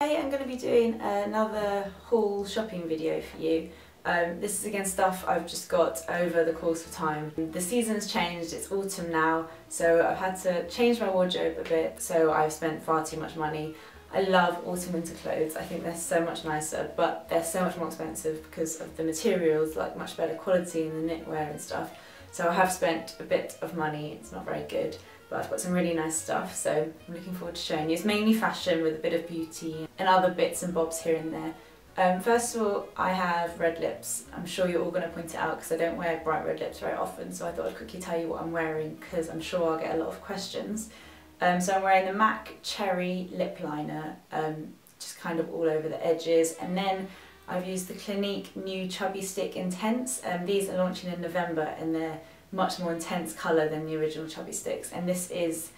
Today I'm going to be doing another haul shopping video for you. This is again stuff I've just got over the course of time. The season's changed, it's autumn now, so I've had to change my wardrobe a bit, so I've spent far too much money. I love autumn winter clothes, I think they're so much nicer, but they're so much more expensive because of the materials, like much better quality in the knitwear and stuff. So I have spent a bit of money, it's not very good, but I've got some really nice stuff, so I'm looking forward to showing you. It's mainly fashion with a bit of beauty and other bits and bobs here and there. First of all, I have red lips. I'm sure you're all going to point it out because I don't wear bright red lips very often, so I thought I'd quickly tell you what I'm wearing because I'm sure I'll get a lot of questions. So I'm wearing the MAC Cherry Lip Liner, just kind of all over the edges, and then I've used the Clinique New Chubby Stick Intense. These are launching in November and they're much more intense colour than the original Chubby Sticks, and this is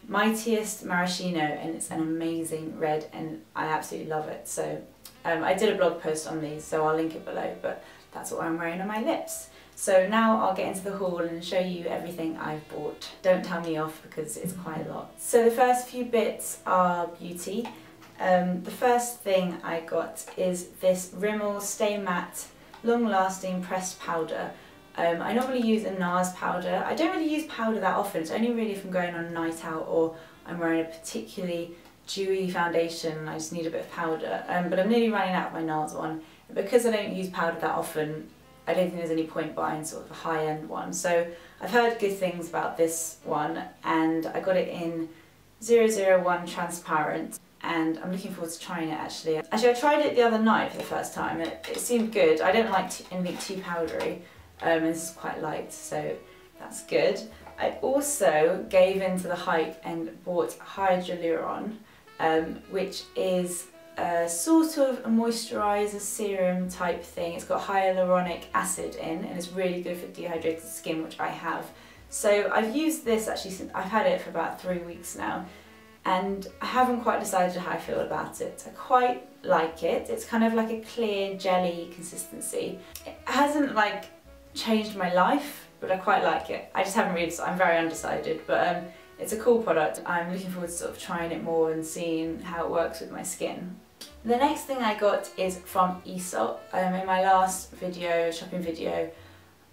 Mightiest Maraschino and it's an amazing red and I absolutely love it. So I did a blog post on these, so I'll link it below, but that's what I'm wearing on my lips. So now I'll get into the haul and show you everything I've bought. Don't tell me off because it's quite a lot. So the first few bits are beauty. The first thing I got is this Rimmel Stay Matte Long Lasting Pressed Powder. I normally use a NARS powder. I don't really use powder that often, it's only really if I'm going on a night out or I'm wearing a particularly dewy foundation and I just need a bit of powder. But I'm nearly running out of my NARS one. And because I don't use powder that often, I don't think there's any point buying sort of a high-end one. So I've heard good things about this one and I got it in 001 Transparent. And I'm looking forward to trying it actually. Actually, I tried it the other night for the first time. It seemed good. I don't like anything too powdery. And this is quite light, so that's good. I also gave in to the hype and bought Hydroluron, which is a sort of a moisturiser serum type thing. It's got hyaluronic acid in and it's really good for dehydrated skin, which I have. So I've used this actually since I've had it for about 3 weeks now and I haven't quite decided how I feel about it. I quite like it. It's kind of like a clear jelly consistency. It hasn't like changed my life, but I quite like it. I just haven't really, I'm very undecided, but it's a cool product. I'm looking forward to sort of trying it more and seeing how it works with my skin. The next thing I got is from Aesop. In my last video, shopping video,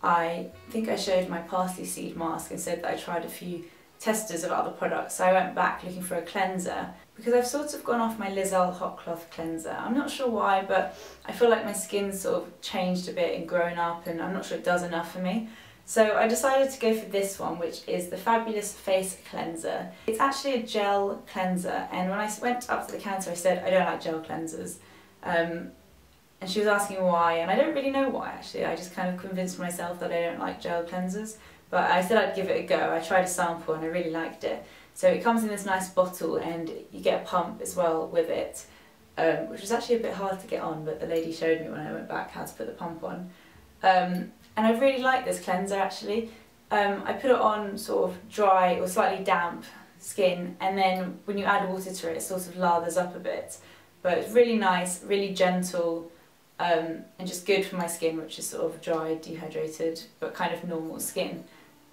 I think I showed my parsley seed mask and said that I tried a few testers of other products. So I went back looking for a cleanser because I've sort of gone off my Lizelle Hot Cloth cleanser. I'm not sure why, but I feel like my skin's sort of changed a bit and grown up and I'm not sure it does enough for me. So I decided to go for this one, which is the Fabulous Face Cleanser. It's actually a gel cleanser, and when I went up to the counter I said I don't like gel cleansers. And she was asking why, and I don't really know why actually. I just kind of convinced myself that I don't like gel cleansers. But I said I'd give it a go. I tried a sample and I really liked it. So it comes in this nice bottle and you get a pump as well with it, which was actually a bit hard to get on, but the lady showed me when I went back how to put the pump on. And I really like this cleanser actually. I put it on sort of dry or slightly damp skin, and then when you add water to it, it sort of lathers up a bit. But it's really nice, really gentle, and just good for my skin, which is sort of dry, dehydrated, but kind of normal skin.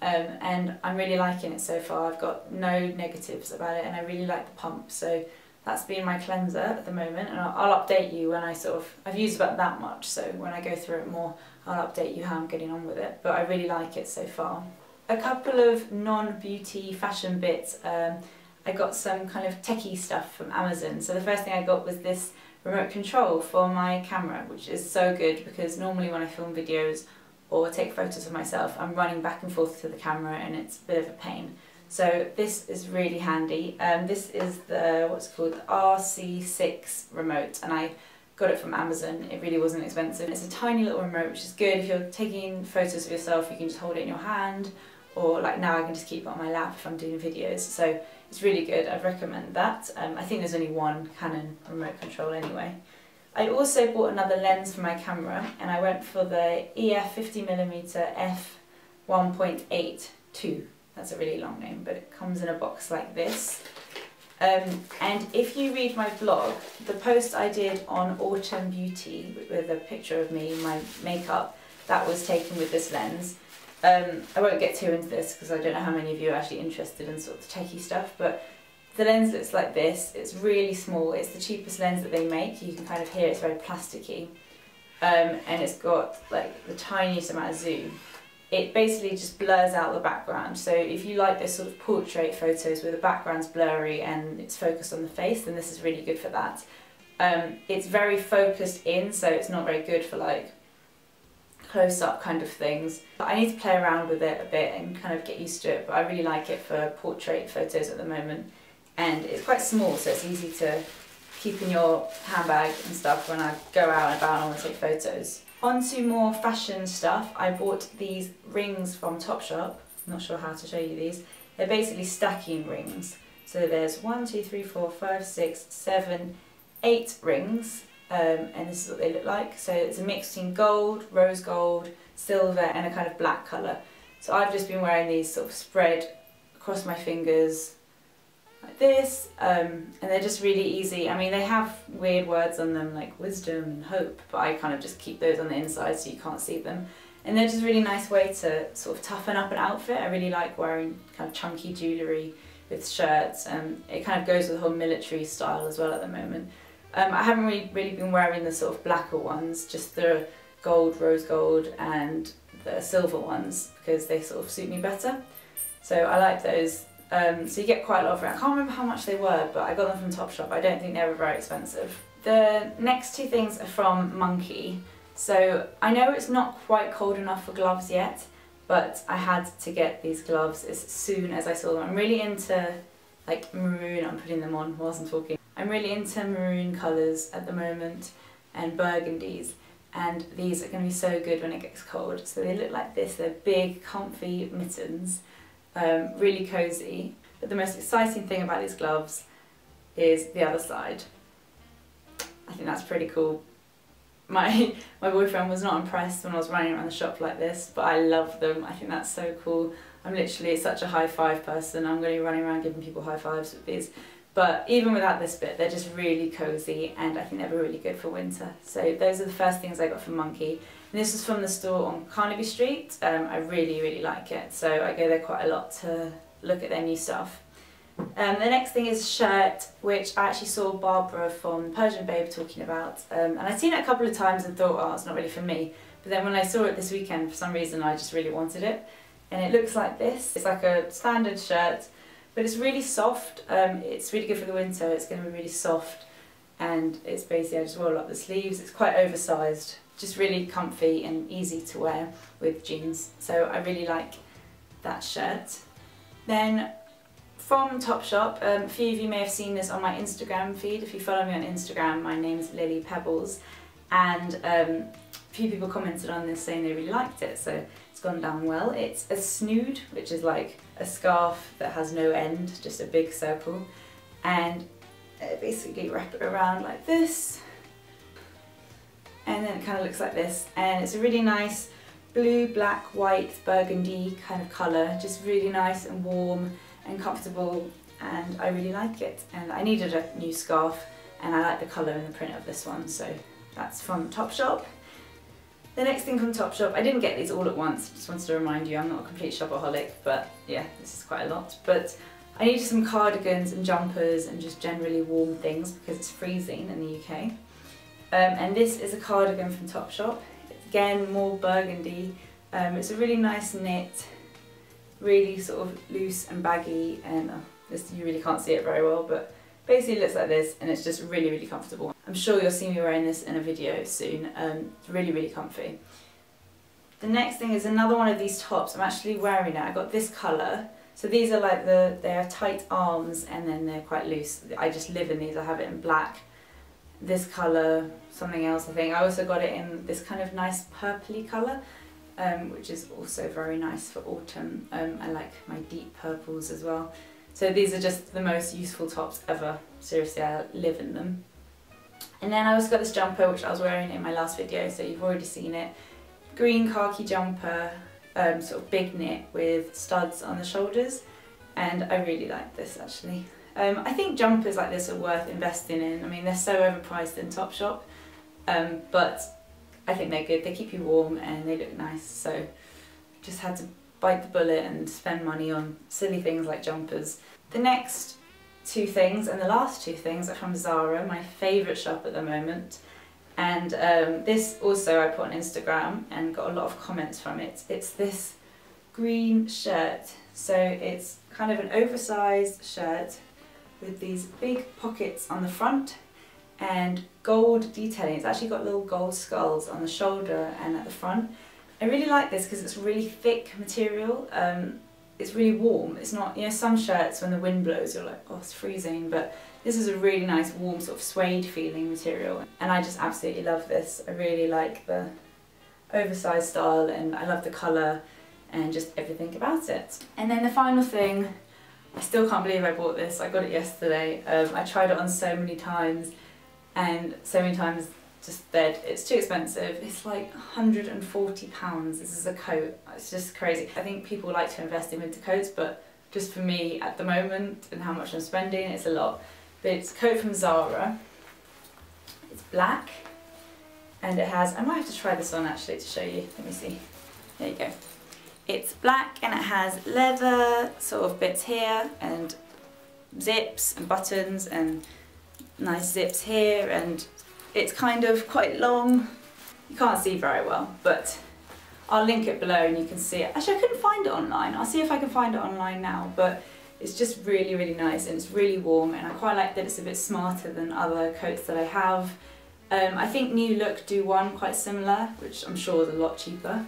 And I'm really liking it so far. I've got no negatives about it and I really like the pump. So that's been my cleanser at the moment, and I'll update you when I've used about that much, so when I go through it more I'll update you how I'm getting on with it, but I really like it so far. A couple of non-beauty fashion bits. I got some kind of techie stuff from Amazon. So the first thing I got was this remote control for my camera, which is so good because normally when I film videos or take photos of myself I'm running back and forth to the camera and it's a bit of a pain. So this is really handy. This is the, what's it called, the RC6 remote, and I got it from Amazon. It really wasn't expensive. It's a tiny little remote, which is good if you're taking photos of yourself. You can just hold it in your hand, or like now I can just keep it on my lap if I'm doing videos. So it's really good. I'd recommend that. I think there's only one Canon remote control anyway. I also bought another lens for my camera, and I went for the EF 50mm f1.82. That's a really long name, but it comes in a box like this. And if you read my blog, the post I did on Autumn Beauty with a picture of me, my makeup, that was taken with this lens. I won't get too into this because I don't know how many of you are actually interested in sort of the techie stuff, but The lens looks like this. It's really small. It's the cheapest lens that they make. You can kind of hear it's very plasticky. And it's got like the tiniest amount of zoom. It basically just blurs out the background. So if you like those sort of portrait photos where the background's blurry and it's focused on the face, then this is really good for that. It's very focused in, so it's not very good for like close-up kind of things. I need to play around with it a bit and kind of get used to it, but I really like it for portrait photos at the moment. And it's quite small, so it's easy to keep in your handbag and stuff when I go out and about and I want to take photos. On to more fashion stuff. I bought these rings from Topshop. I'm not sure how to show you these. They're basically stacking rings. So there's 1, 2, 3, 4, 5, 6, 7, 8 rings. And this is what they look like. So it's a mix between gold, rose gold, silver and a kind of black colour. So I've just been wearing these sort of spread across my fingers like this, and they're just really easy. I mean, they have weird words on them like wisdom and hope, but I kind of just keep those on the inside so you can't see them. And they're just a really nice way to sort of toughen up an outfit. I really like wearing kind of chunky jewellery with shirts, and it kind of goes with the whole military style as well at the moment. I haven't really been wearing the sort of blacker ones, just the gold, rose gold and the silver ones, because they sort of suit me better. So I like those. So you get quite a lot of it. I can't remember how much they were, but I got them from Topshop. I don't think they were very expensive. The next two things are from Monkey. So I know it's not quite cold enough for gloves yet, but I had to get these gloves as soon as I saw them. I'm really into like maroon. I'm putting them on whilst I'm talking. I'm really into maroon colours at the moment and burgundies, and these are going to be so good when it gets cold. So they look like this. They're big, comfy mittens. Really cosy, but the most exciting thing about these gloves is the other side. I think that's pretty cool. My boyfriend was not impressed when I was running around the shop like this, but I love them. I think that's so cool. I'm literally such a high five person. I'm going to be running around giving people high fives with these. But even without this bit, they're just really cozy, and I think they're really good for winter. So those are the first things I got from Monkey. And this is from the store on Carnaby Street. I really like it, so I go there quite a lot to look at their new stuff. The next thing is a shirt, which I actually saw Barbara from Persian Babe talking about. And I'd seen it a couple of times and thought, oh, it's not really for me. But then when I saw it this weekend, for some reason I just really wanted it. And it looks like this. It's like a standard shirt, but it's really soft. It's really good for the winter. It's going to be really soft, and it's basically, I just roll up the sleeves. It's quite oversized, just really comfy and easy to wear with jeans. So I really like that shirt. Then from Topshop, a few of you may have seen this on my Instagram feed. If you follow me on Instagram, my name's Lily Pebbles, and a few people commented on this saying they really liked it, so it's gone down well. It's a snood, which is like a scarf that has no end, just a big circle, and basically wrap it around like this, and then it kind of looks like this, and it's a really nice blue, black, white, burgundy kind of colour, just really nice and warm and comfortable, and I really like it. And I needed a new scarf, and I like the colour and the print of this one, so that's from Topshop. The next thing from Topshop, I didn't get these all at once, just wanted to remind you I'm not a complete shopaholic, but yeah, this is quite a lot. But I needed some cardigans and jumpers and just generally warm things because it's freezing in the UK. And this is a cardigan from Topshop. It's again more burgundy. It's a really nice knit, really sort of loose and baggy, and this, you really can't see it very well, but basically it looks like this, and it's just really comfortable. I'm sure you'll see me wearing this in a video soon. It's really comfy. The next thing is another one of these tops. I'm actually wearing it. I got this colour. So these are like they're tight arms, and then they're quite loose. I just live in these. I have it in black, this colour, something else I think. I also got it in this kind of nice purpley colour, which is also very nice for autumn. I like my deep purples as well. So these are just the most useful tops ever. Seriously, I live in them. And then I also got this jumper, which I was wearing in my last video, so you've already seen it. Green khaki jumper, sort of big knit with studs on the shoulders, and I really like this actually. I think jumpers like this are worth investing in. I mean, they're so overpriced in Topshop, but I think they're good. They keep you warm and they look nice, so just had to bite the bullet and spend money on silly things like jumpers. The next two things, and the last two things are from Zara, my favourite shop at the moment. And this also I put on Instagram and got a lot of comments from it. It's this green shirt, so it's kind of an oversized shirt with these big pockets on the front and gold detailing. It's actually got little gold skulls on the shoulder and at the front. I really like this because it's really thick material. It's really warm. It's not, you know, some shirts when the wind blows you're like, oh, it's freezing, but this is a really nice warm sort of suede feeling material, and I just absolutely love this. I really like the oversized style and I love the colour and just everything about it. And then the final thing, I still can't believe I bought this. I got it yesterday. I tried it on so many times and so many times just said it's too expensive. It's like £140. This is a coat. It's just crazy. I think people like to invest in winter coats, but just for me at the moment and how much I'm spending, it's a lot. But it's a coat from Zara. It's black and it has, I might have to try this on actually to show you. Let me see. There you go. It's black and it has leather sort of bits here and zips and buttons and nice zips here, and it's kind of quite long. You can't see very well, but I'll link it below and you can see it. Actually, I couldn't find it online. I'll see if I can find it online now, but it's just really, really nice and it's really warm, and I quite like that it's a bit smarter than other coats that I have. I think New Look do one quite similar, which I'm sure is a lot cheaper.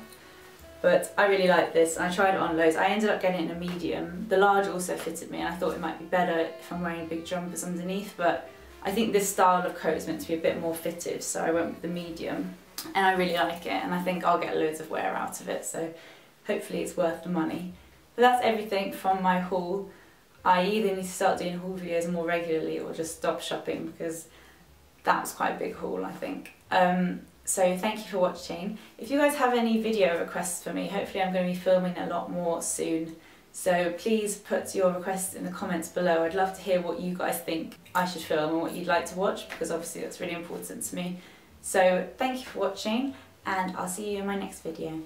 But I really like this, and I tried it on loads. I ended up getting it in a medium. The large also fitted me, and I thought it might be better if I'm wearing big jumpers underneath, but I think this style of coat is meant to be a bit more fitted, so I went with the medium. And I really like it, and I think I'll get loads of wear out of it, so hopefully it's worth the money. But that's everything from my haul. I either need to start doing haul videos more regularly or just stop shopping, because that was quite a big haul, I think. So thank you for watching. If you guys have any video requests for me, hopefully I'm going to be filming a lot more soon. So please put your requests in the comments below. I'd love to hear what you guys think I should film and what you'd like to watch, because obviously that's really important to me. So thank you for watching, and I'll see you in my next video.